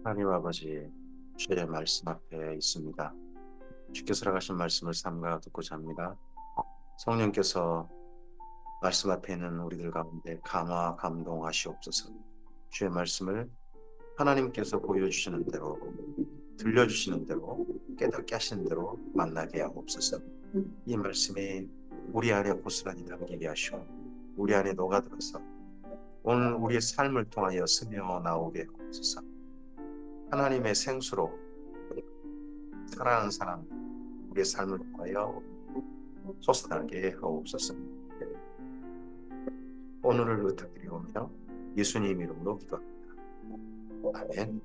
하나님 아버지, 주의 말씀 앞에 있습니다. 주께서 살아가신 말씀을 삼가 듣고자 합니다. 성령께서 말씀 앞에 있는 우리들 가운데 감화 감동하시옵소서. 주의 말씀을 하나님께서 보여주시는 대로, 들려주시는 대로, 깨닫게 하시는 대로 만나게 하옵소서. 이 말씀이 우리 안에 고스란히 담기게 하시고 우리 안에 녹아들어서 오늘 우리의 삶을 통하여 스며 나오게 하옵소서. 하나님의 생수로 사랑하는 사람 우리의 삶을 통하여 솟아나게 하옵소서. 오늘을 부탁드리오며 예수님 이름으로 기도합니다. 아멘.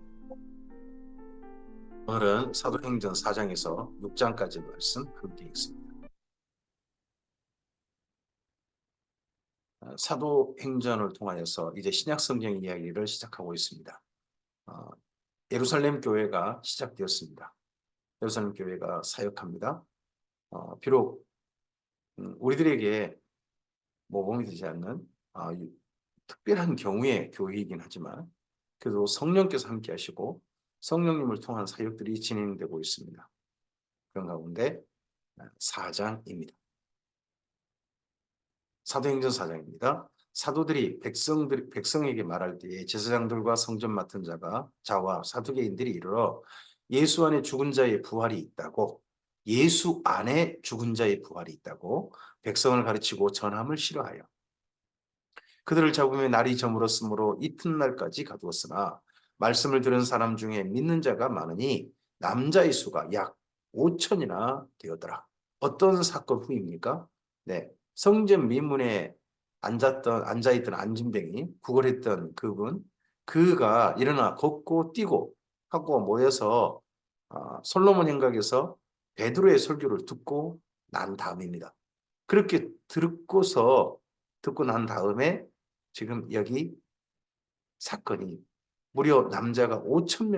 오늘은 사도행전 4장에서 6장까지 말씀 함께 읽습니다. 사도행전을 통하여서 이제 신약성경 이야기를 시작하고 있습니다. 예루살렘 교회가 시작되었습니다. 예루살렘 교회가 사역합니다. 비록 우리들에게 모범이 되지 않는 특별한 경우의 교회이긴 하지만 그래도 성령께서 함께 하시고 성령님을 통한 사역들이 진행되고 있습니다. 그런 가운데 4장입니다. 사도행전 4장입니다. 사도들이 백성에게 말할 때에 제사장들과 성전 맡은 자와 사두개인들이 이르러 예수 안에 죽은 자의 부활이 있다고, 예수 안에 죽은 자의 부활이 있다고 백성을 가르치고 전함을 싫어하여 그들을 잡으며 날이 저물었으므로 이튿날까지 가두었으나 말씀을 들은 사람 중에 믿는 자가 많으니 남자의 수가 약 5천이나 되었더라. 어떤 사건 후입니까? 네, 성전 미문에 앉아있던 안진뱅이, 구걸했던 그가 일어나 걷고 뛰고 하고 모여서 솔로몬 행각에서 베드로의 설교를 듣고 난 다음입니다. 그렇게 듣고 난 다음에 지금 여기 사건이 무려 남자만 5천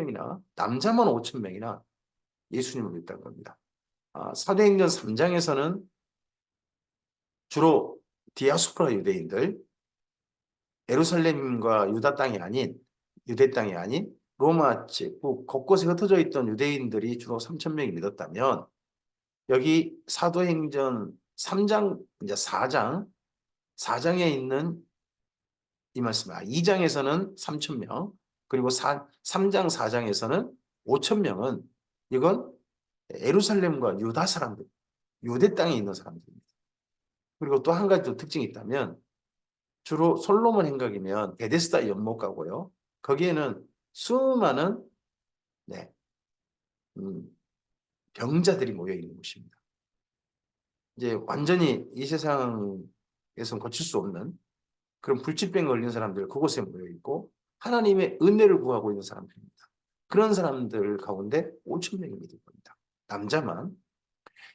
명이나 예수님을 믿다는 겁니다. 사도행전 3장에서는 주로 디아스포라 유대인들, 예루살렘과 유대 땅이 아닌 로마 지구 곳곳에 흩어져 있던 유대인들이 주로 3천 명이 믿었다면 여기 사도행전 3장, 이제 4장에 있는 이 말씀, 2장에서는 3천 명, 그리고 3장, 4장에서는 5천 명은 이건 예루살렘과 유다 사람들, 유대 땅에 있는 사람들입니다. 그리고 또 한 가지 또 특징이 있다면 주로 솔로몬 행각이면 베데스다 연못가고요. 거기에는 수많은 병자들이 모여 있는 곳입니다. 이제 완전히 이 세상에서 고칠 수 없는 그런 불치병 걸린 사람들 그곳에 모여 있고 하나님의 은혜를 구하고 있는 사람들입니다. 그런 사람들 가운데 5천 명이 믿을 겁니다. 남자만.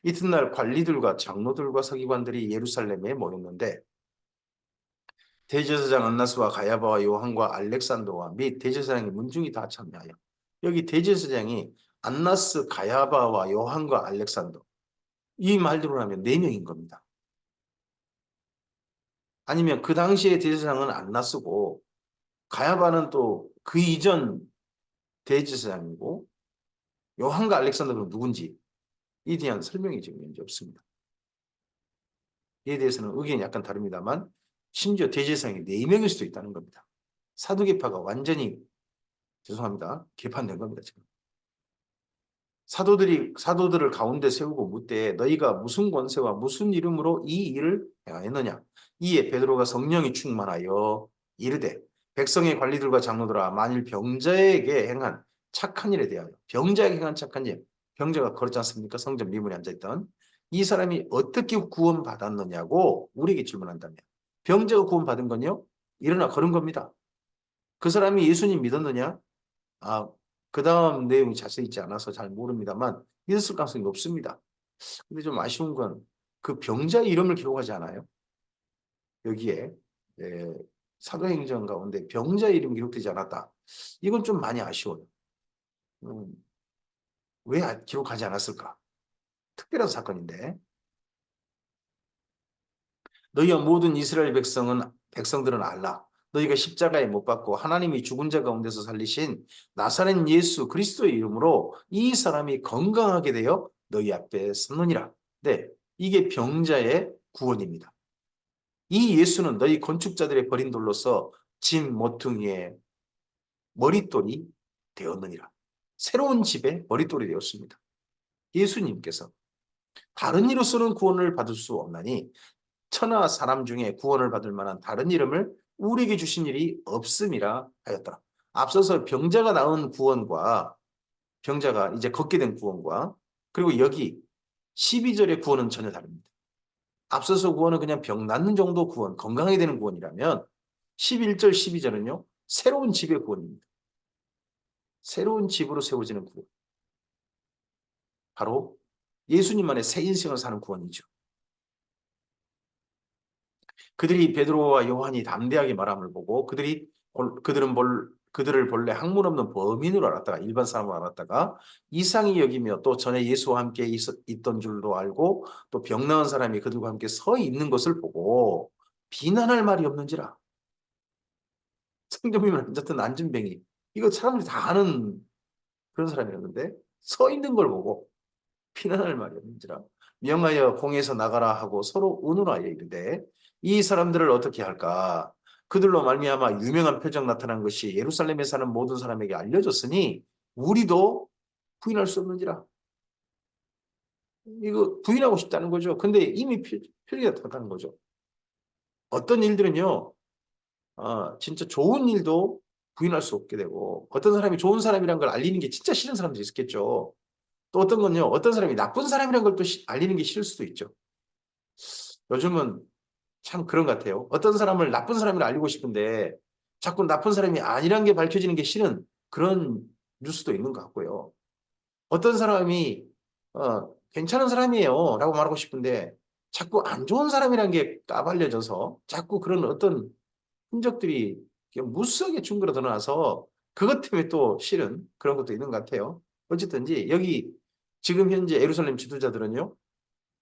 이튿날 관리들과 장로들과 서기관들이 예루살렘에 모였는데 대제사장 안나스와 가야바와 요한과 알렉산더와 및 대제사장이 문중이 다 참여하여 여기 대제사장이 안나스, 가야바와 요한과 알렉산더 이 말대로 하면 4명인 겁니다. 아니면 그 당시에 대제사장은 안나스고 가야바는 또 그 이전 대제사장이고 요한과 알렉산더는 누군지 에 대한 설명이 지금 현재 없습니다. 이에 대해서는 의견이 약간 다릅니다만 심지어 대제사장이 4명일 수도 있다는 겁니다. 사두개파가 완전히 죄송합니다. 개판된 겁니다. 지금. 사도들을 가운데 세우고 묻되 너희가 무슨 권세와 무슨 이름으로 이 일을 행하였느냐. 이에 베드로가 성령이 충만하여 이르되 백성의 관리들과 장로들아 만일 병자에게 행한 착한 일에 대하여 병자에게 행한 착한 일 병자가 그렇지 않습니까? 성전 미문에 앉아있던 이 사람이 어떻게 구원받았느냐고 우리에게 질문한다면 병자가 구원받은 건요 일어나 걸은 겁니다. 그 사람이 예수님 믿었느냐? 그 다음 내용이 자세히 있지 않아서 잘 모릅니다만 믿었을 가능성이 높습니다. 근데 좀 아쉬운 건 그 병자의 이름을 기록하지 않아요. 여기에 사도행전 가운데 병자의 이름이 기록되지 않았다. 이건 좀 많이 아쉬워요. 왜 기록하지 않았을까? 특별한 사건인데 너희와 모든 이스라엘 백성들은 알라. 너희가 십자가에 못 박고 하나님이 죽은 자 가운데서 살리신 나사렛 예수 그리스도의 이름으로 이 사람이 건강하게 되어 너희 앞에 섰느니라. 네, 이게 병자의 구원입니다. 이 예수는 너희 건축자들의 버린 돌로서 집 모퉁이에 머릿돌이 되었느니라. 새로운 집에 머릿돌이 되었습니다. 예수님께서 다른 이로서는 구원을 받을 수 없나니 천하 사람 중에 구원을 받을 만한 다른 이름을 우리에게 주신 일이 없음이라 하였더라. 앞서서 병자가 낳은 구원과 병자가 이제 걷게 된 구원과 그리고 여기 12절의 구원은 전혀 다릅니다. 앞서서 구원은 그냥 병 낫는 정도 구원, 건강하게 되는 구원이라면 11절, 12절은요. 새로운 집의 구원입니다. 새로운 집으로 세워지는 구원. 바로 예수님만의 새 인생을 사는 구원이죠. 그들이 베드로와 요한이 담대하게 말함을 보고 그들을 본래 학문 없는 범인으로 알았다가 일반 사람으로 알았다가 이상히 여기며 또 전에 예수와 함께 있던 줄도 알고 또 병 나은 사람이 그들과 함께 서 있는 것을 보고 비난할 말이 없는지라. 성경이면 앉았던 안진뱅이 이거 사람들이 다 아는 그런 사람이었는데 서 있는 걸 보고 비난할 말이 없는지라. 명하여 공에서 나가라 하고 서로 운운하여 이르되 이 사람들을 어떻게 할까? 그들로 말미암아 유명한 표적 나타난 것이 예루살렘에 사는 모든 사람에게 알려졌으니 우리도 부인할 수 없는지라. 이거 부인하고 싶다는 거죠. 근데 이미 표적이 나타난 거죠. 어떤 일들은요, 진짜 좋은 일도 부인할 수 없게 되고 어떤 사람이 좋은 사람이란 걸 알리는 게 진짜 싫은 사람들이 있겠죠. 또 어떤 건요, 어떤 사람이 나쁜 사람이란 걸 또 알리는 게 싫을 수도 있죠. 요즘은 참 그런 것 같아요. 어떤 사람을 나쁜 사람이라 알리고 싶은데 자꾸 나쁜 사람이 아니란 게 밝혀지는 게 싫은 그런 뉴스도 있는 것 같고요. 어떤 사람이 괜찮은 사람이에요 라고 말하고 싶은데 자꾸 안 좋은 사람이란 게 까발려져서 자꾸 그런 어떤 흔적들이 무수하게 둥그러 드러나서 그것 때문에 또 싫은 그런 것도 있는 것 같아요. 어쨌든지 여기 지금 현재 예루살렘 지도자들은요.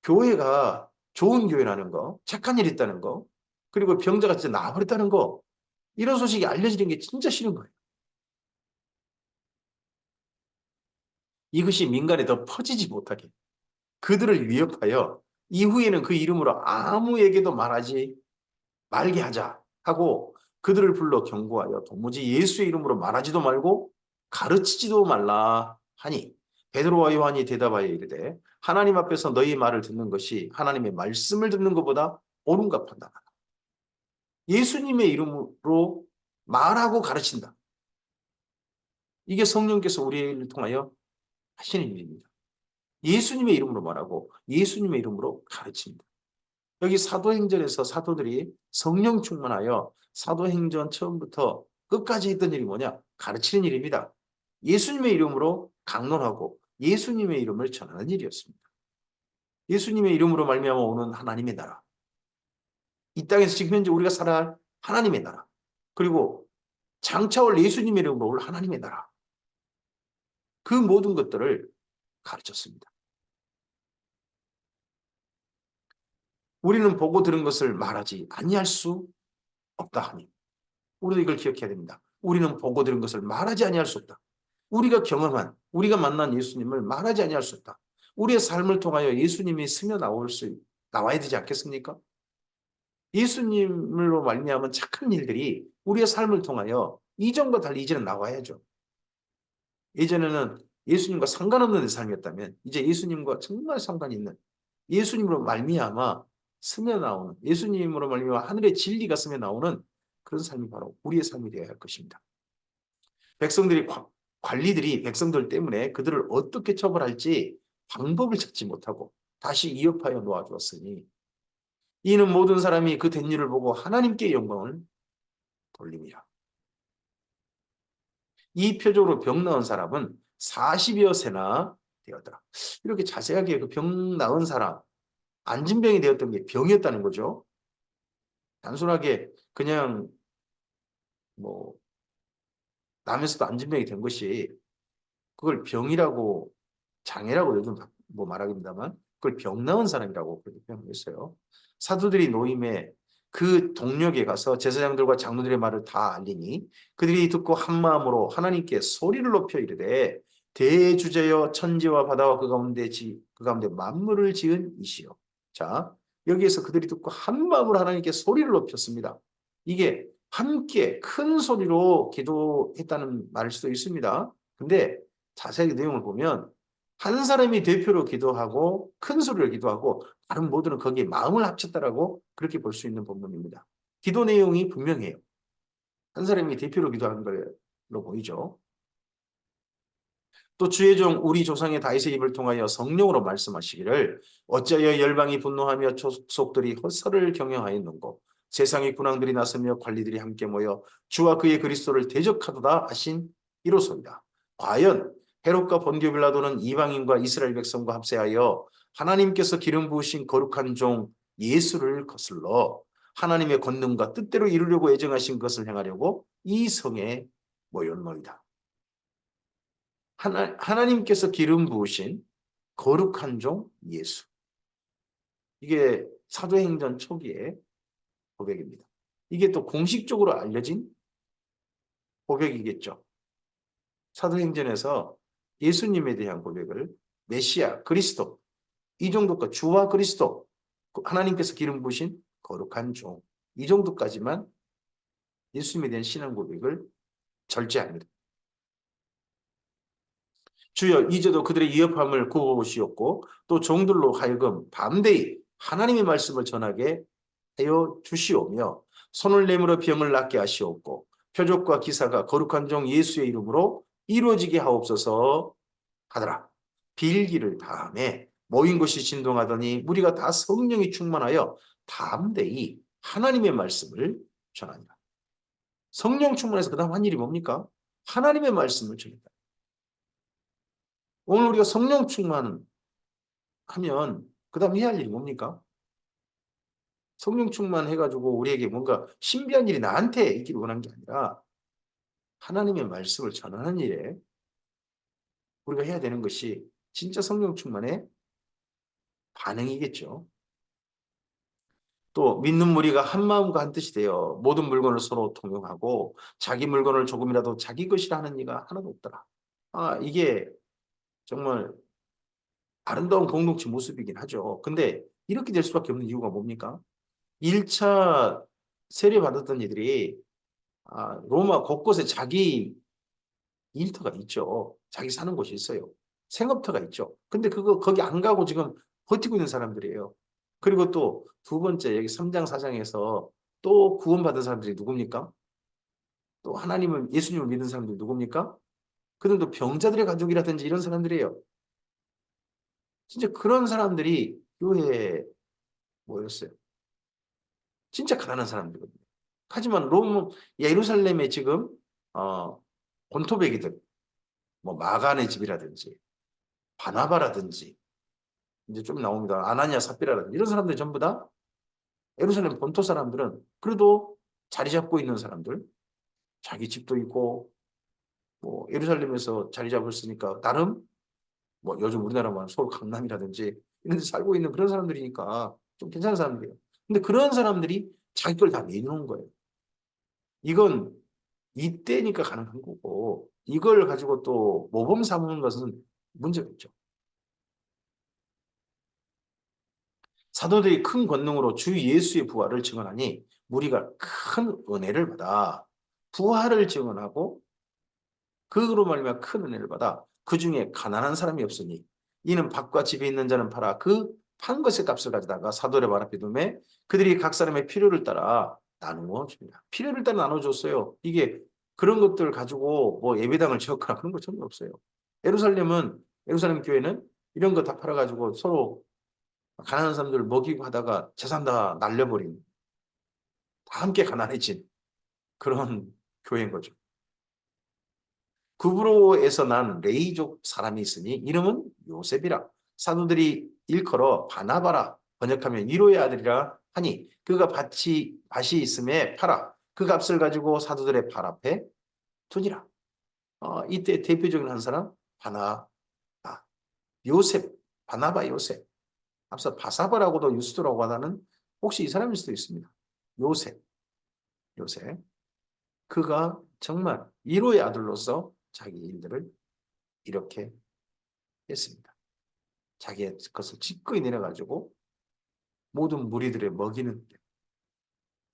교회가 좋은 교회라는 거, 착한 일이 있다는 거, 그리고 병자가 진짜 나아버렸다는 거, 이런 소식이 알려지는 게 진짜 싫은 거예요. 이것이 민간에 더 퍼지지 못하게 그들을 위협하여 이후에는 그 이름으로 아무에게도 말하지 말게 하자 하고 그들을 불러 경고하여 도무지 예수의 이름으로 말하지도 말고 가르치지도 말라 하니 베드로와 요한이 대답하여 이르되 하나님 앞에서 너희 말을 듣는 것이 하나님의 말씀을 듣는 것보다 옳은가 판단하라. 예수님의 이름으로 말하고 가르친다. 이게 성령께서 우리를 통하여 하시는 일입니다. 예수님의 이름으로 말하고 예수님의 이름으로 가르칩니다. 여기 사도행전에서 사도들이 성령 충만하여 사도행전 처음부터 끝까지 했던 일이 뭐냐? 가르치는 일입니다. 예수님의 이름으로 강론하고 예수님의 이름을 전하는 일이었습니다. 예수님의 이름으로 말미암아 오는 하나님의 나라. 이 땅에서 지금 현재 우리가 살아갈 하나님의 나라. 그리고 장차 올 예수님의 이름으로 올 하나님의 나라. 그 모든 것들을 가르쳤습니다. 우리는 보고 들은 것을 말하지 아니할 수 없다 하니 우리도 이걸 기억해야 됩니다. 우리는 보고 들은 것을 말하지 아니할 수 없다. 우리가 경험한, 우리가 만난 예수님을 말하지 아니할 수 없다. 우리의 삶을 통하여 예수님이 스며 나와야 되지 않겠습니까? 예수님으로 말미암은 착한 일들이 우리의 삶을 통하여 이전과 달리 이제는 나와야죠. 예전에는 예수님과 상관없는 삶이었다면 이제 예수님과 정말 상관이 있는 예수님으로 말미암아 스며 나오는 예수님으로 말미암아 하늘의 진리가 스며 나오는 그런 삶이 바로 우리의 삶이 되어야 할 것입니다. 백성들이 관리들이 백성들 때문에 그들을 어떻게 처벌할지 방법을 찾지 못하고 다시 위협하여 놓아주었으니 이는 모든 사람이 그 된 일을 보고 하나님께 영광을 돌림이라. 이 표적으로 병 나은 사람은 40여 세나 되었더라. 이렇게 자세하게 그 병 나은 사람, 안진병이 되었던 게 병이었다는 거죠. 단순하게 그냥 뭐 남에서도 안진병이 된 것이 그걸 병이라고 장애라고 요즘 뭐 말하기입니다만 그걸 병 나은 사람이라고 그렇게 표현했어요. 사도들이 노임에 그 동력에 가서 제사장들과 장로들의 말을 다 알리니 그들이 듣고 한 마음으로 하나님께 소리를 높여 이르되 대주제여 천지와 바다와 그 가운데 만물을 지은 이시여. 자, 여기에서 그들이 듣고 한 마음으로 하나님께 소리를 높였습니다. 이게 함께 큰 소리로 기도했다는 말일 수도 있습니다. 근데 자세히 내용을 보면 한 사람이 대표로 기도하고 큰 소리로 기도하고 다른 모두는 거기에 마음을 합쳤다라고 그렇게 볼 수 있는 본문입니다. 기도 내용이 분명해요. 한 사람이 대표로 기도하는 걸로 보이죠. 또 주의 종 우리 조상의 다윗의 입을 통하여 성령으로 말씀하시기를 어찌하여 열방이 분노하며 족속들이 헛설을 경영하였는고 세상의 군왕들이 나서며 관리들이 함께 모여 주와 그의 그리스도를 대적하도다 하신 이로소이다. 과연 헤롯과 본디오 빌라도는 이방인과 이스라엘 백성과 합세하여 하나님께서 기름 부으신 거룩한 종 예수를 거슬러 하나님의 권능과 뜻대로 이루려고 예정하신 것을 행하려고 이 성에 모였노이다. 하나님께서 기름 부으신 거룩한 종 예수. 이게 사도행전 초기의 고백입니다. 이게 또 공식적으로 알려진 고백이겠죠. 사도행전에서 예수님에 대한 고백을 메시아, 그리스도, 이 정도까지 주와 그리스도, 하나님께서 기름 부으신 거룩한 종, 이 정도까지만 예수님에 대한 신앙 고백을 절제합니다. 주여 이제도 그들의 위협함을 구하시옵고 또 종들로 하여금 담대히 하나님의 말씀을 전하게 하여 주시오며 손을 내밀어 병을 낫게 하시옵고 표적과 기사가 거룩한 종 예수의 이름으로 이루어지게 하옵소서 하더라. 빌기를 다음에 모인 곳이 진동하더니 무리가 다 성령이 충만하여 담대히 하나님의 말씀을 전하니라. 성령 충만해서 그 다음 한 일이 뭡니까? 하나님의 말씀을 전한다. 오늘 우리가 성령 충만하면 그 다음 해야 할 일이 뭡니까? 성령 충만해가지고 우리에게 뭔가 신비한 일이 나한테 있기를 원하는 게 아니라 하나님의 말씀을 전하는 일에 우리가 해야 되는 것이 진짜 성령 충만의 반응이겠죠. 또 믿는 무리가 한 마음과 한 뜻이 되어 모든 물건을 서로 통용하고 자기 물건을 조금이라도 자기 것이라 하는 이가 하나도 없더라. 이게 정말 아름다운 공동체 모습이긴 하죠. 근데 이렇게 될 수밖에 없는 이유가 뭡니까? 1차 세례 받았던 이들이 로마 곳곳에 자기 일터가 있죠. 자기 사는 곳이 있어요. 생업터가 있죠. 근데 그거 거기 안 가고 지금 버티고 있는 사람들이에요. 그리고 또 두 번째 여기 3장 4장에서 또 구원받은 사람들이 누굽니까? 또 하나님을 예수님을 믿는 사람들이 누굽니까? 그들도 병자들의 가족이라든지 이런 사람들이에요. 진짜 그런 사람들이 교회에 모였어요. 진짜 가난한 사람들이거든요. 하지만 예루살렘에 지금 본토백이들 뭐 마간의 집이라든지 바나바라든지 이제 좀 나옵니다. 아나니아 삽비라든지 이런 사람들 전부 다 예루살렘 본토 사람들은 그래도 자리 잡고 있는 사람들, 자기 집도 있고 뭐 예루살렘에서 자리 잡았으니까 나름 뭐 요즘 우리나라 말하면 서울 강남이라든지 이런 데 살고 있는 그런 사람들이니까 좀 괜찮은 사람들이에요. 근데 그런 사람들이 자기 걸 다 내놓은 거예요. 이건 이때니까 가능한 거고 이걸 가지고 또 모범 삼는 것은 문제가 있죠. 사도들이 큰 권능으로 주 예수의 부활을 증언하니 무리가 큰 은혜를 받아 부활을 증언하고 그로 말미암아 큰 은혜를 받아 그 중에 가난한 사람이 없으니 이는 밭과 집에 있는 자는 팔아 그 판 것의 값을 가져다가 사도의 발 앞에 두매 그들이 각 사람의 필요를 따라 나누어 줍니다. 필요를 따라 나눠줬어요. 이게 그런 것들 가지고 뭐 예배당을 지었거나 그런 거 전혀 없어요. 예루살렘 교회는 이런 거 다 팔아가지고 서로 가난한 사람들 먹이고 하다가 재산 다 날려버린 다 함께 가난해진 그런 교회인 거죠. 구브로에서 난 레이족 사람이 있으니 이름은 요셉이라 사도들이 일컬어 바나바라 번역하면 위로의 아들이라 하니 그가 밭이 있음에 팔아 그 값을 가지고 사도들의 발 앞에 두니라. 이때 대표적인 한 사람 바나바 요셉 바나바 요셉 앞서 바사바라고도 유스도라고 하다는 혹시 이 사람일 수도 있습니다. 요셉, 요셉. 그가 정말 위로의 아들로서 자기 일들을 이렇게 했습니다. 자기의 것을 기꺼이 내려가지고 모든 무리들의 먹이는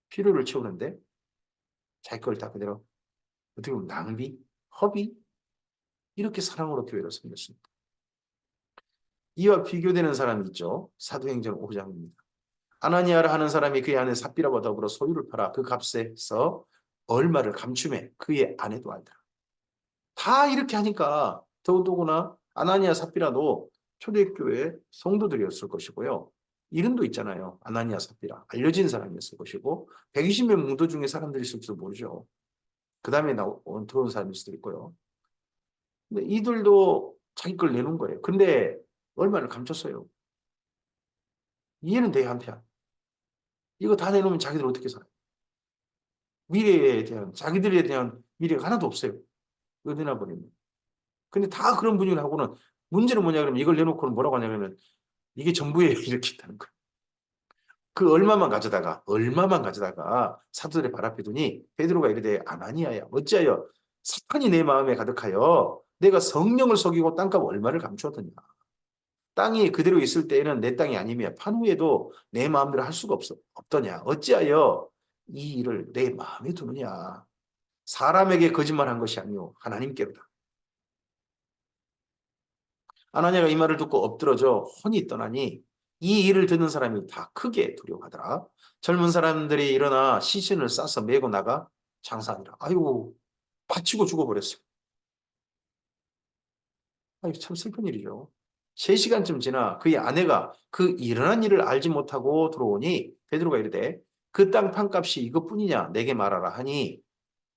필요를 채우는데 자기 걸 다 그대로 어떻게 보면 낭비, 허비 이렇게 사랑으로 교회를 섬겼습니다. 이와 비교되는 사람이 있죠. 사도행전 5장입니다. 아나니아라 하는 사람이 그의 아내 삽비라와 더불어 소유를 팔아 그 값에서 얼마를 감춤해 그의 아내도 알더라. 다 이렇게 하니까 더더구나 아나니아 삽비라도 초대교회 성도들이었을 것이고요. 이름도 있잖아요. 아나니아 삽비라. 알려진 사람이었을 것이고 120명 뭉도 중에 사람들이 있을지도 모르죠. 그 다음에 들어온 사람일 수도 있고요. 근데 이들도 자기 걸 내놓은 거예요. 근데 얼마를 감췄어요. 이해는 돼요, 한편. 이거 다 내놓으면 자기들 어떻게 살아요? 미래에 대한, 자기들에 대한 미래가 하나도 없어요. 이거 내놔버리면. 근데 다 그런 분위기를 하고는 문제는 뭐냐 그러면 이걸 내놓고는 뭐라고 하냐면 이게 전부예요. 이렇게 있다는 거예요. 그 얼마만 가져다가 사도들의 발 앞에 두니 베드로가 이르되 아나니아야 어찌하여 사탄이 내 마음에 가득하여 내가 성령을 속이고 땅값 얼마를 감추었더냐. 땅이 그대로 있을 때에는 내 땅이 아니며 판 후에도 내 마음대로 할 수가 없더냐. 어찌하여 이 일을 내 마음에 두느냐. 사람에게 거짓말한 것이 아니오 하나님께로다. 아나니아가 이 말을 듣고 엎드러져 혼이 떠나니 이 일을 듣는 사람이 다 크게 두려워하더라. 젊은 사람들이 일어나 시신을 싸서 메고 나가 장사하니라. 아이고 바치고 죽어버렸어요. 아이고 참 슬픈 일이죠. 3시간쯤 지나 그의 아내가 그 일어난 일을 알지 못하고 들어오니 베드로가 이르되 그 땅 판값이 이것뿐이냐 내게 말하라 하니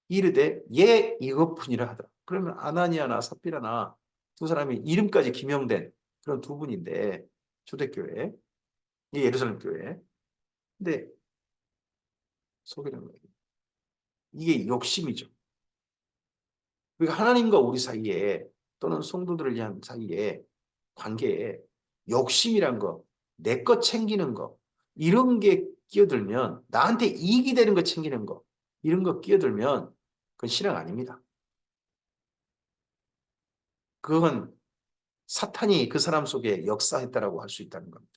이르되 예 이것뿐이라 하더라. 그러면 아나니아나 삽비라나 두 사람이 이름까지 기명된 그런 두 분인데 초대교회, 이 예루살렘 교회. 근데 속이는 거예요. 이게 욕심이죠. 그러니까 하나님과 우리 사이에 또는 성도들을 위한 사이에 관계에 욕심이란 거, 내 것 챙기는 거 이런 게 끼어들면 나한테 이익이 되는 거 챙기는 거 이런 거 끼어들면 그건 신앙 아닙니다. 그건 사탄이 그 사람 속에 역사했다라고 할 수 있다는 겁니다.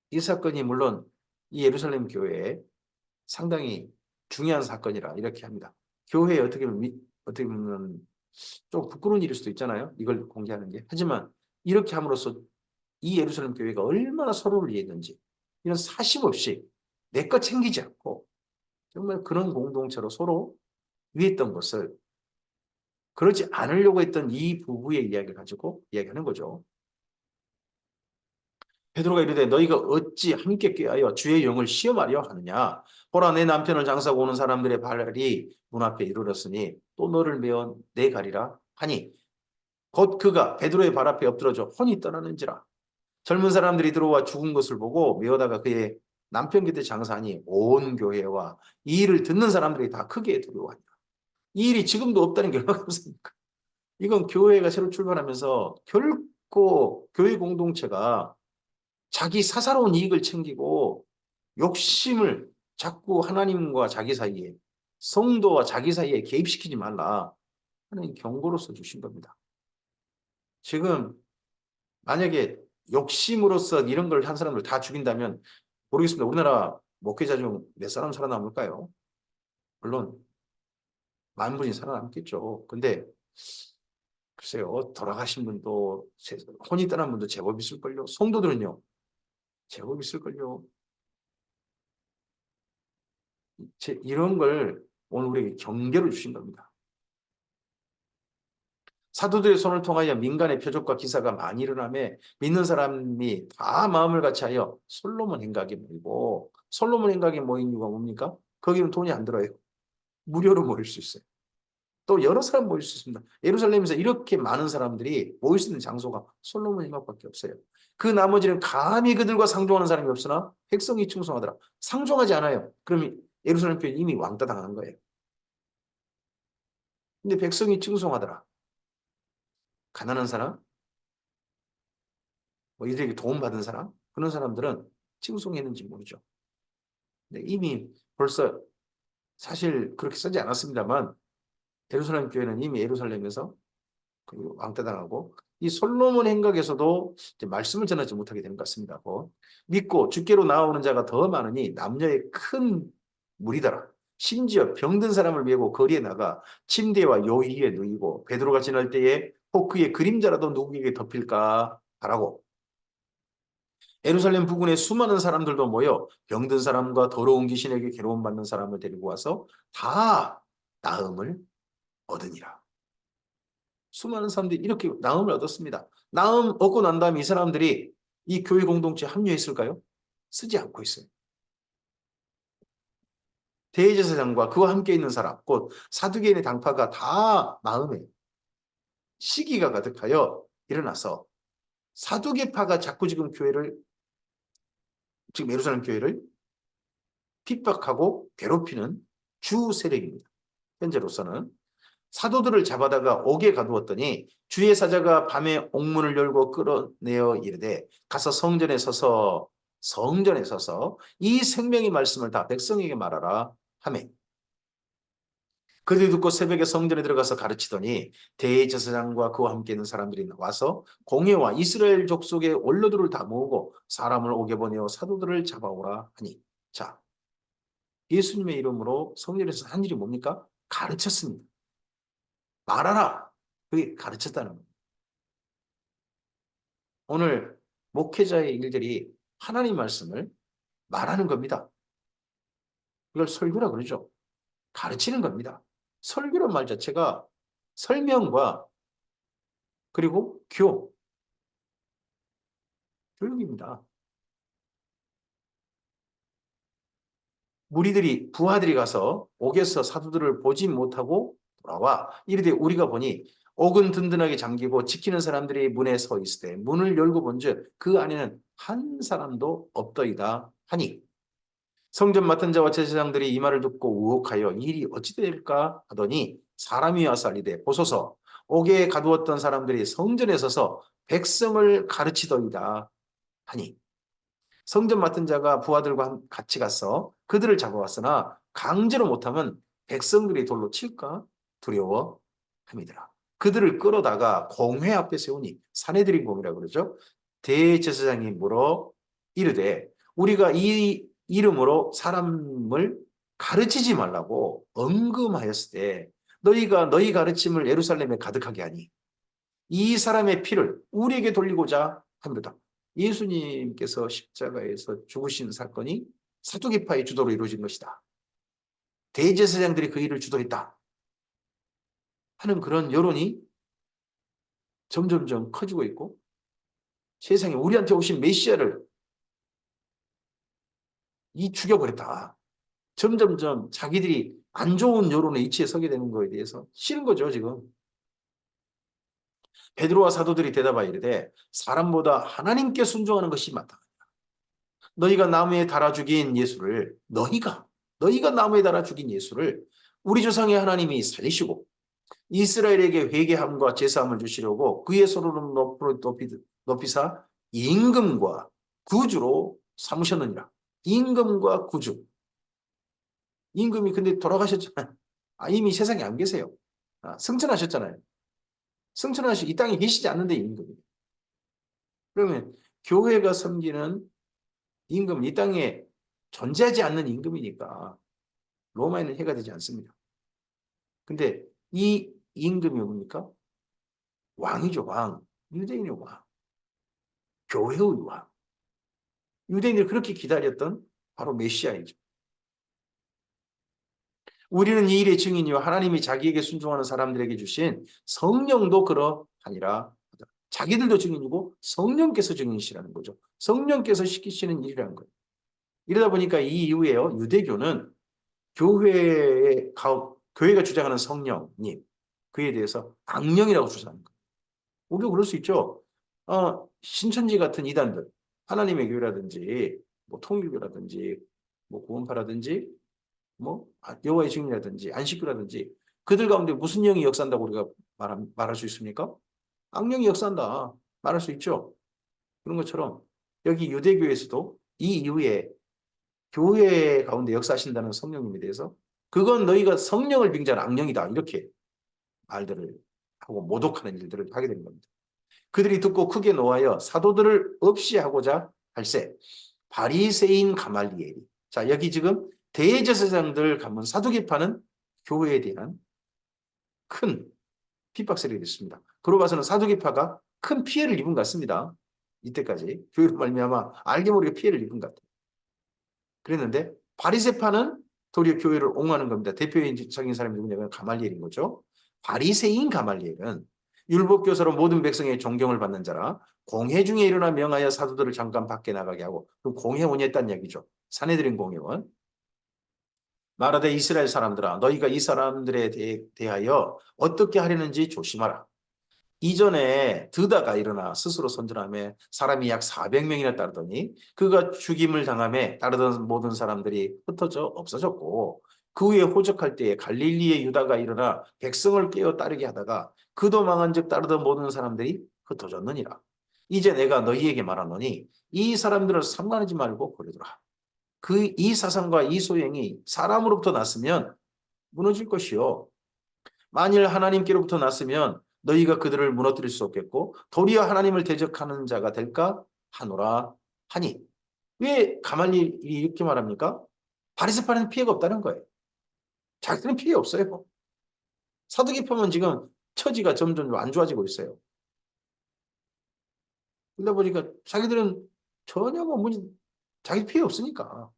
이 사건이 물론 이 예루살렘 교회에 상당히 중요한 사건이라 이렇게 합니다. 교회에 어떻게 보면 좀 부끄러운 일일 수도 있잖아요. 이걸 공개하는 게. 하지만 이렇게 함으로써 이 예루살렘 교회가 얼마나 서로를 이해했는지 이런 사심 없이 내 것 챙기지 않고 정말 그런 공동체로 서로 위했던 것을 그러지 않으려고 했던 이 부부의 이야기를 가지고 이야기하는 거죠. 베드로가 이르되 너희가 어찌 함께 꾀하여 주의 영을 시험하려 하느냐. 보라 내 남편을 장사하고 오는 사람들의 발이 문 앞에 이르렀으니 또 너를 메어 내 가리라 하니 곧 그가 베드로의 발 앞에 엎드러져 혼이 떠나는지라. 젊은 사람들이 들어와 죽은 것을 보고 메어다가 그의 남편 곁에 장사하니 온 교회와 이 일을 듣는 사람들이 다 크게 두려워하니라. 이 일이 지금도 없다는 게 얼마나 습니까? 이건 교회가 새로 출발하면서 결코 교회 공동체가 자기 사사로운 이익을 챙기고 욕심을 자꾸 하나님과 자기 사이에 성도와 자기 사이에 개입시키지 말라 하는 경고로서 주신 겁니다. 지금 만약에 욕심으로서 이런 걸 한 사람을 다 죽인다면 모르겠습니다. 우리나라 목회자 중 몇 사람 살아남을까요? 물론 만 분이 살아남겠죠. 근데 글쎄요. 돌아가신 분도 혼이 떠난 분도 제법 있을걸요. 성도들은요. 제법 있을걸요. 이런 걸 오늘 우리에게 경계를 주신 겁니다. 사도들의 손을 통하여 민간의 표적과 기사가 많이 일어나며 믿는 사람이 다 마음을 같이하여 솔로몬 행각에 모이고 솔로몬 행각에 모인 이유가 뭡니까? 거기는 돈이 안 들어요. 무료로 모일 수 있어요. 또 여러 사람 모일 수 있습니다. 예루살렘에서 이렇게 많은 사람들이 모일 수 있는 장소가 솔로몬 행각밖에 없어요. 그 나머지는 감히 그들과 상종하는 사람이 없으나 백성이 충성하더라. 상종하지 않아요. 그러면 예루살렘 교회 이미 왕따 당한 거예요. 근데 백성이 충성하더라. 가난한 사람, 뭐 이들에게 도움받은 사람, 그런 사람들은 칭송했는지 모르죠. 근데 이미 벌써 사실 그렇게 쓰지 않았습니다만 예루살렘 교회는 이미 예루살렘에서 그 왕따당하고 이 솔로몬 행각에서도 이제 말씀을 전하지 못하게 되는 것 같습니다. 믿고 주께로 나아오는 자가 더 많으니 남녀의 큰 무리더라. 심지어 병든 사람을 메고 거리에 나가 침대와 요위에 누이고 베드로가 지날 때에 혹 그의 그림자라도 누구에게 덮일까 하라고. 예루살렘 부근에 수많은 사람들도 모여 병든 사람과 더러운 귀신에게 괴로움 받는 사람을 데리고 와서 다 나음을 얻으니라. 수많은 사람들이 이렇게 나음을 얻었습니다. 나음 얻고 난 다음에 이 사람들이 이 교회 공동체에 합류했을까요? 쓰지 않고 있어요. 대제사장과 그와 함께 있는 사람, 곧 사두개인의 당파가 다 마음에 시기가 가득하여 일어나서 사두개파가 자꾸 지금 예루살렘 교회를 핍박하고 괴롭히는 주 세력입니다. 현재로서는 사도들을 잡아다가 옥에 가두었더니 주의 사자가 밤에 옥문을 열고 끌어내어 이르되 가서 성전에 서서 이 생명의 말씀을 다 백성에게 말하라 하며 그들이 듣고 새벽에 성전에 들어가서 가르치더니 대제사장과 그와 함께 있는 사람들이 와서 공회와 이스라엘 족속의 원로들을 다 모으고 사람을 옥에 보내어 사도들을 잡아오라 하니 자 예수님의 이름으로 성전에서 한 일이 뭡니까? 가르쳤습니다. 말하라. 그게 가르쳤다는 거예요. 오늘 목회자의 일들이 하나님 말씀을 말하는 겁니다. 이걸 설교라 그러죠. 가르치는 겁니다. 설교란 말 자체가 설명과 그리고 교육입니다. 부하들이 가서 옥에서 사도들을 보지 못하고 돌아와 이르되 우리가 보니 옥은 든든하게 잠기고 지키는 사람들이 문에 서 있으되 문을 열고 본즉 그 안에는 한 사람도 없더이다 하니 성전 맡은 자와 제사장들이 이 말을 듣고 우혹하여 일이 어찌 될까 하더니 사람이 와서 알리되 보소서 옥에 가두었던 사람들이 성전에 서서 백성을 가르치더이다 하니 성전 맡은 자가 부하들과 같이 가서 그들을 잡아왔으나 강제로 못하면 백성들이 돌로 칠까 두려워 함이더라. 그들을 끌어다가 공회 앞에 세우니 사내들인 공이라 그러죠. 대제사장이 물어 이르되 우리가 이 이름으로 사람을 가르치지 말라고 언금하였을 때 너희가 너희 가르침을 예루살렘에 가득하게 하니 이 사람의 피를 우리에게 돌리고자 합니다. 예수님께서 십자가에서 죽으신 사건이 사두개파의 주도로 이루어진 것이다. 대제사장들이 그 일을 주도했다. 하는 그런 여론이 점점점 커지고 있고 세상에 우리한테 오신 메시아를 죽여버렸다. 점점점 자기들이 안 좋은 여론의 이치에 서게 되는 거에 대해서 싫은 거죠, 지금. 베드로와 사도들이 대답하여 이르되 사람보다 하나님께 순종하는 것이 맞다. 너희가 나무에 달아 죽인 예수를 너희가 나무에 달아 죽인 예수를 우리 조상의 하나님이 살리시고 이스라엘에게 회개함과 제사함을 주시려고 그의 소로는 높이사 임금과 구주로 삼으셨느니라. 임금과 구주. 임금이 근데 돌아가셨잖아요. 이미 세상에 안 계세요. 승천하셨잖아요. 승천하시 이 땅에 계시지 않는데 임금이. 그러면 교회가 섬기는 임금, 이 땅에 존재하지 않는 임금이니까 로마에는 해가 되지 않습니다. 근데 이 임금이 뭡니까? 왕이죠, 왕. 유대인의 왕. 교회의 왕. 유대인들이 그렇게 기다렸던 바로 메시아이죠. 우리는 이 일의 증인이요 하나님이 자기에게 순종하는 사람들에게 주신 성령도 그러하니라. 자기들도 증인이고 성령께서 증인이시라는 거죠. 성령께서 시키시는 일이라는 거예요. 이러다 보니까 이 이후에요. 유대교는 교회가 주장하는 성령님 그에 대해서 악령이라고 주장하는 거예요. 우리도 그럴 수 있죠. 신천지 같은 이단들, 하나님의 교회라든지, 뭐 통일교라든지, 뭐 구원파라든지, 뭐 여호와의 증인이라든지, 안식교라든지 그들 가운데 무슨 영이 역사한다고 우리가 말할 수 있습니까? 악령이 역사한다 말할 수 있죠. 그런 것처럼 여기 유대교에서도 이 이후에 교회 가운데 역사하신다는 성령님에 대해서 그건 너희가 성령을 빙자한 악령이다. 이렇게 말들을 하고 모독하는 일들을 하게 된 겁니다. 그들이 듣고 크게 노하여 사도들을 없이 하고자 할세 바리새인 가말리엘이 자 여기 지금 대제사장들 가문 사두개파는 교회에 대한 큰 핍박세력이 됐습니다. 그러고 봐서는 사두개파가 큰 피해를 입은 것 같습니다. 이때까지 교회로 말미암아 알게 모르게 피해를 입은 것 같아요. 그랬는데 바리새파는 도리어 교회를 옹호하는 겁니다. 대표적인 사람이 누구냐면 가말리엘인 거죠. 바리새인 가말리엘은 율법교사로 모든 백성의 존경을 받는 자라 공회 중에 일어나 명하여 사도들을 잠깐 밖에 나가게 하고 그럼 공회원이 했다는 얘기죠. 산헤드린 공회원. 말하되 이스라엘 사람들아 너희가 이 사람들에 대하여 어떻게 하려는지 조심하라. 이전에 드다가 일어나 스스로 선전하며 사람이 약 400명이나 따르더니 그가 죽임을 당하며 따르던 모든 사람들이 흩어져 없어졌고 그 후에 호적할 때에 갈릴리의 유다가 일어나 백성을 깨어 따르게 하다가 그도 망한 즉 따르던 모든 사람들이 흩어졌느니라. 이제 내가 너희에게 말하노니 이 사람들을 상관하지 말고 버리더라. 이 사상과 이 소행이 사람으로부터 났으면 무너질 것이요. 만일 하나님께로부터 났으면 너희가 그들을 무너뜨릴 수 없겠고 도리어 하나님을 대적하는 자가 될까 하노라 하니 왜 가말리엘이 이렇게 말합니까? 바리새파는 피해가 없다는 거예요. 자기들은 피해 없어요. 사두개파는 지금 처지가 점점 안 좋아지고 있어요. 그러다 보니까 자기들은 전혀 자기 피해 없으니까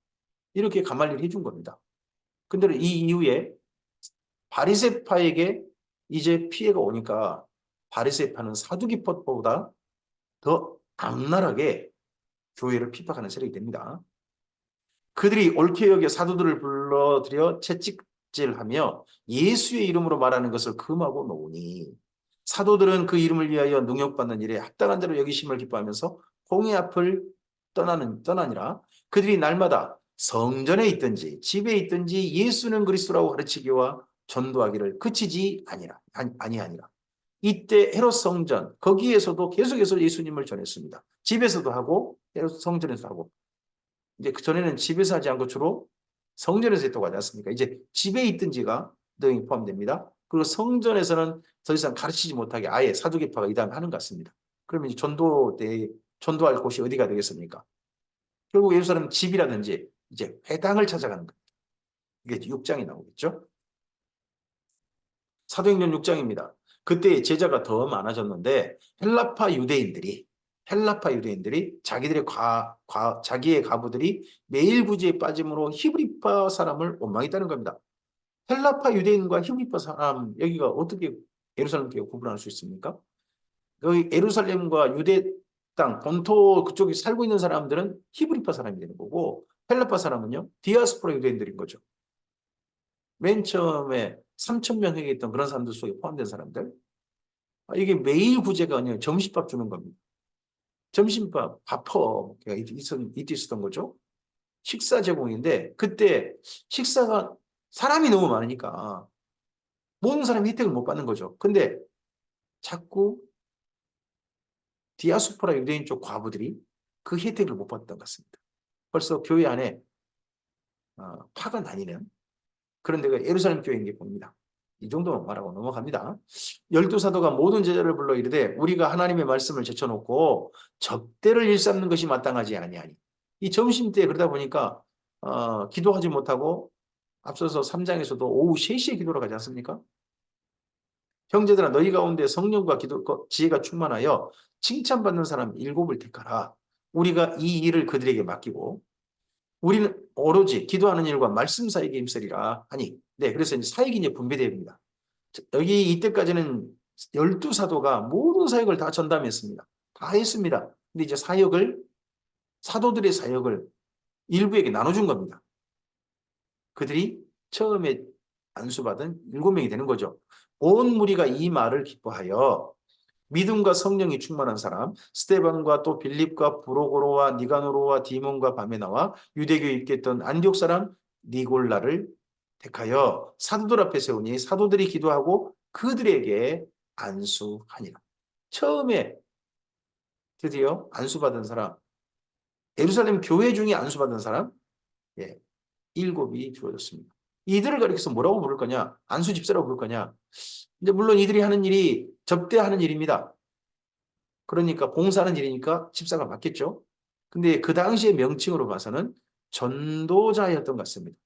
이렇게 가말리엘이 해준 겁니다. 근데 이 이후에 바리새파에게 이제 피해가 오니까 바리새파는 사두개파보다 더 악랄하게 교회를 핍박하는 세력이 됩니다. 그들이 옳게 여겨 사도들을 불러들여 채찍질하며 예수의 이름으로 말하는 것을 금하고 놓으니 사도들은 그 이름을 위하여 능욕받는 일에 합당한 자로 여기심을 기뻐하면서 공의 앞을 떠나니라. 그들이 날마다 성전에 있든지 집에 있든지 예수는 그리스도라고 가르치기와 전도하기를 그치지 아니하니라. 이때 헤롯 성전 거기에서도 계속해서 예수님을 전했습니다. 집에서도 하고 헤롯 성전에서 하고 이제 그 전에는 집에서 하지 않고 주로 성전에서 했다고 하지 않습니까? 이제 집에 있든지가 등이 포함됩니다. 그리고 성전에서는 더 이상 가르치지 못하게 아예 사두개파가 이단하는 것 같습니다. 그러면 이제 전도할 곳이 어디가 되겠습니까? 결국 예루살렘 집이라든지 이제 회당을 찾아가는 겁니다. 이게 6장이 나오겠죠? 사도행전 6장입니다. 그때 제자가 더 많아졌는데 헬라파 유대인들이 자기의 가부들이 매일 구제에 빠짐으로 히브리파 사람을 원망했다는 겁니다. 헬라파 유대인과 히브리파 사람 여기가 어떻게 예루살렘 교회 구분할 수 있습니까? 여기 예루살렘과 유대 땅 본토 그쪽에 살고 있는 사람들은 히브리파 사람이 되는 거고 헬라파 사람은요 디아스포라 유대인들인 거죠. 맨 처음에 3,000명 회개했던 그런 사람들 속에 포함된 사람들. 이게 매일 구제가 아니라 점심밥 주는 겁니다. 점심밥, 밥퍼가 이때 있었던 거죠. 식사 제공인데 그때 식사가 사람이 너무 많으니까 모든 사람이 혜택을 못 받는 거죠. 근데 자꾸 디아스포라 유대인 쪽 과부들이 그 혜택을 못 받았던 것 같습니다. 벌써 교회 안에 파가 나뉘는 그런 데가 예루살렘 교회인 게 보입니다. 이 정도만 말하고 넘어갑니다. 12사도가 모든 제자를 불러 이르되 우리가 하나님의 말씀을 제쳐놓고 적대를 일삼는 것이 마땅하지 아니하니. 이 점심때 그러다 보니까 기도하지 못하고 앞서서 3장에서도 오후 3시에 기도를 가지 않습니까? 형제들아 너희 가운데 성령과 지혜가 충만하여 칭찬받는 사람 7을 택하라. 우리가 이 일을 그들에게 맡기고 우리는 오로지 기도하는 일과 말씀 사역에 힘쓰리라 하니 네 그래서 이제 사역이 이제 분배됩니다. 여기 이때까지는 12사도가 모든 사역을 다 전담했습니다. 다 했습니다. 근데 이제 사도들의 사역을 일부에게 나눠준 겁니다. 그들이 처음에 안수받은 7명이 되는 거죠. 온 무리가 이 말을 기뻐하여 믿음과 성령이 충만한 사람 스데반과 또 빌립과 브로고로와 니가노로와 디몬과 바메나와 유대교에 입겠던 안디옥 사람 니골라를 택하여 사도들 앞에 세우니 사도들이 기도하고 그들에게 안수하니라. 처음에 드디어 안수받은 사람 예루살렘 교회 중에 안수받은 사람, 예, 7이 주어졌습니다. 이들을 가리켜서 뭐라고 부를 거냐? 안수 집사라고 부를 거냐? 이제 물론 이들이 하는 일이 접대하는 일입니다. 그러니까 봉사하는 일이니까 집사가 맞겠죠. 근데 그 당시의 명칭으로 봐서는 전도자였던 것 같습니다.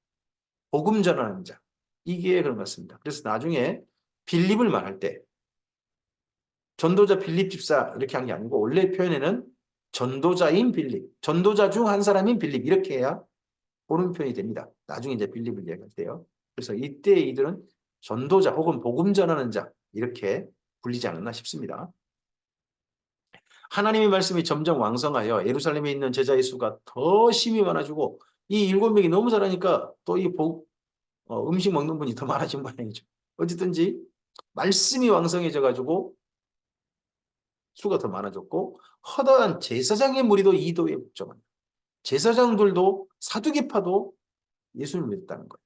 복음 전하는 자. 이게 그런 것 같습니다. 그래서 나중에 빌립을 말할 때 전도자 빌립 집사 이렇게 한 게 아니고 원래 표현에는 전도자인 빌립, 전도자 중 한 사람인 빌립 이렇게 해야 옳은 표현이 됩니다. 나중에 이제 빌립을 이야기할 때요. 그래서 이때 이들은 전도자 혹은 복음 전하는 자 이렇게 불리지 않았나 싶습니다. 하나님의 말씀이 점점 왕성하여 예루살렘에 있는 제자의 수가 더 심히 많아지고 이 7명이 너무 잘하니까 또 이 음식 먹는 분이 더 많아진 모양이죠. 어쨌든지 말씀이 왕성해져 가지고 수가 더 많아졌고 허다한 제사장의 무리도 이도에 복종합니다. 제사장들도 사두개파도 예수님을 믿었다는 거예요.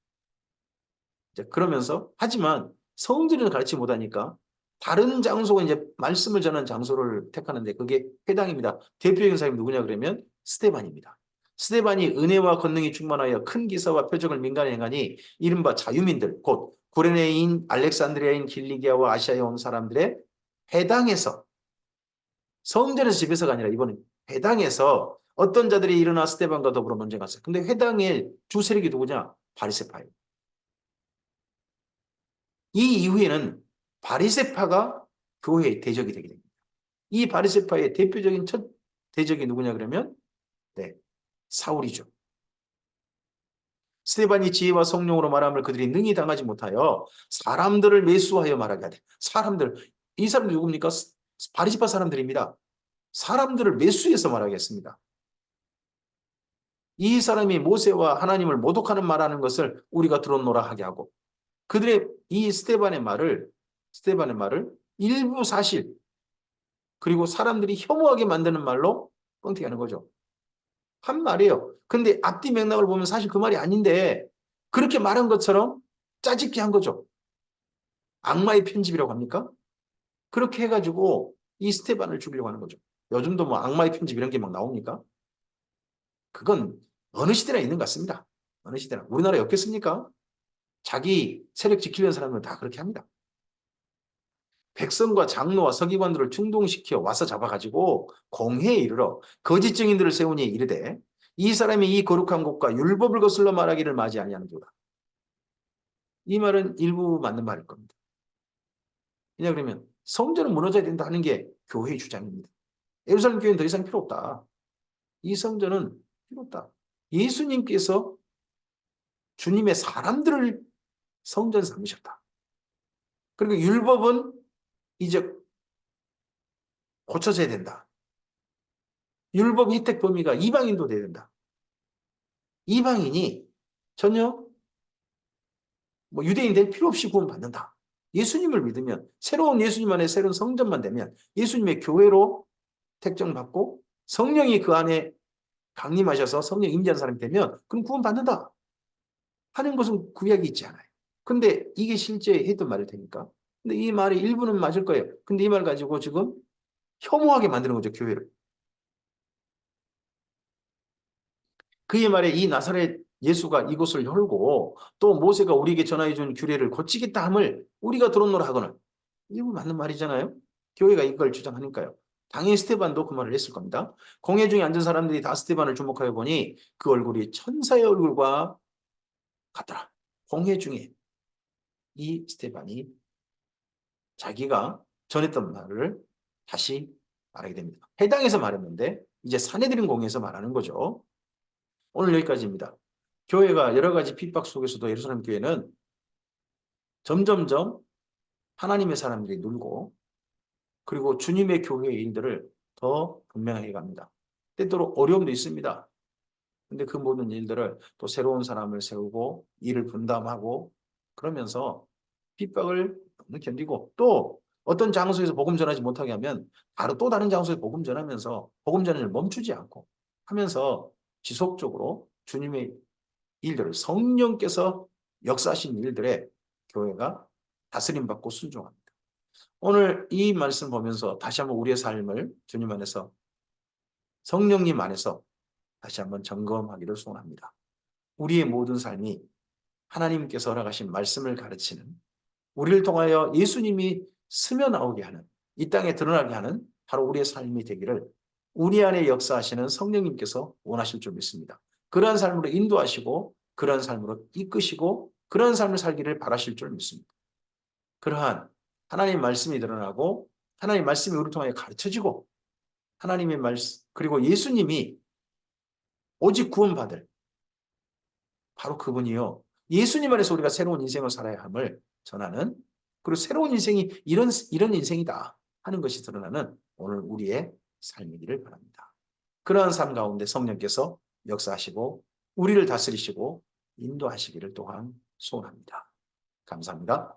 이제 그러면서 하지만 성질을 가르치지 못하니까 다른 장소가 이제 말씀을 전하는 장소를 택하는데 그게 회당입니다. 대표적인 사람이 누구냐 그러면 스데반입니다. 스데반이 은혜와 권능이 충만하여 큰 기사와 표적을 민간에 행하니 이른바 자유민들 곧 구레네인 알렉산드리아인 길리기아와 아시아에 온 사람들의 회당에서 성전에서 집에서가 아니라 이번엔 회당에서 어떤 자들이 일어나 스데반과 더불어 논쟁했어요. 근데 회당의 주 세력이 누구냐? 바리새파예요. 이 이후에는 바리새파가 교회의 대적이 되게 됩니다. 이 바리새파의 대표적인 첫 대적이 누구냐 그러면 네, 사울이죠. 스데반이 지혜와 성령으로 말함을 그들이 능히 당하지 못하여 사람들을 매수하여 말하게 하되 사람들 이 사람들 누굽니까? 바리새파 사람들입니다. 사람들을 매수해서 말하겠습니다. 이 사람이 모세와 하나님을 모독하는 말하는 것을 우리가 들었노라 하게 하고 그들의 이 스데반의 말을 일부 사실 그리고 사람들이 혐오하게 만드는 말로 뻥튀기 하는 거죠. 한 말이에요. 근데 앞뒤 맥락을 보면 사실 그 말이 아닌데 그렇게 말한 것처럼 짜집기 한 거죠. 악마의 편집이라고 합니까? 그렇게 해가지고 이 스테반을 죽이려고 하는 거죠. 요즘도 뭐 악마의 편집 이런 게 막 나옵니까? 그건 어느 시대나 있는 것 같습니다. 어느 시대나. 우리나라에 없겠습니까? 자기 세력 지키려는 사람은 다 그렇게 합니다. 백성과 장로와 서기관들을 충동시켜 와서 잡아가지고 공회에 이르러 거짓 증인들을 세우니 이르되 이 사람이 이 거룩한 곳과 율법을 거슬러 말하기를 맞이 아니하는도다. 이 말은 일부 맞는 말일 겁니다. 왜냐 그러면 성전은 무너져야 된다 하는 게 교회의 주장입니다. 예루살렘 교회는 더 이상 필요 없다. 이 성전은 필요 없다. 예수님께서 주님의 사람들을 성전 삼으셨다. 그리고 율법은 이제 고쳐져야 된다. 율법 혜택 범위가 이방인도 돼야 된다. 이방인이 전혀 뭐 유대인 될 필요 없이 구원받는다. 예수님을 믿으면 새로운 예수님 안에 새로운 성전만 되면 예수님의 교회로 택정받고 성령이 그 안에 강림하셔서 성령 임재하는 사람이 되면 그럼 구원받는다 하는 것은 구약이 있지 않아요. 근데 이게 실제 했던 말일 테니까. 근데 이 말이 일부는 맞을 거예요. 근데 이 말 가지고 지금 혐오하게 만드는 거죠, 교회를. 그의 말에 이 나사렛 예수가 이곳을 혈고 또 모세가 우리에게 전하여 준 규례를 고치겠다 함을 우리가 들었노라 하거늘. 이거 맞는 말이잖아요. 교회가 이걸 주장하니까요. 당연히 스테반도 그 말을 했을 겁니다. 공회 중에 앉은 사람들이 다 스테반을 주목하여 보니 그 얼굴이 천사의 얼굴과 같더라. 공회 중에 이 스테반이 자기가 전했던 말을 다시 말하게 됩니다. 해당에서 말했는데 이제 사내들인 공회에서 말하는 거죠. 오늘 여기까지입니다. 교회가 여러 가지 핍박 속에서도 예루살렘 교회는 점점점 하나님의 사람들이 늘고 그리고 주님의 교회의 일들을 더 분명하게 갑니다. 때때로 어려움도 있습니다. 근데 그 모든 일들을 또 새로운 사람을 세우고 일을 분담하고 그러면서 핍박을 견디고 또 어떤 장소에서 복음 전하지 못하게 하면 바로 또 다른 장소에 복음 전하면서 복음 전을 멈추지 않고 하면서 지속적으로 주님의 일들을 성령께서 역사하신 일들에 교회가 다스림받고 순종합니다. 오늘 이 말씀 보면서 다시 한번 우리의 삶을 주님 안에서 성령님 안에서 다시 한번 점검하기를 소원합니다. 우리의 모든 삶이 하나님께서 허락하신 말씀을 가르치는, 우리를 통하여 예수님이 스며 나오게 하는, 이 땅에 드러나게 하는 바로 우리의 삶이 되기를 우리 안에 역사하시는 성령님께서 원하실 줄 믿습니다. 그러한 삶으로 인도하시고 그러한 삶으로 이끄시고 그러한 삶을 살기를 바라실 줄 믿습니다. 그러한 하나님의 말씀이 드러나고 하나님의 말씀이 우리를 통하여 가르쳐지고 하나님의 말씀 그리고 예수님이 오직 구원받을 바로 그분이요. 예수님 안에서 우리가 새로운 인생을 살아야 함을 전하는, 그리고 새로운 인생이 이런 인생이다 하는 것이 드러나는 오늘 우리의 삶이기를 바랍니다. 그러한 삶 가운데 성령께서 역사하시고 우리를 다스리시고 인도하시기를 또한 소원합니다. 감사합니다.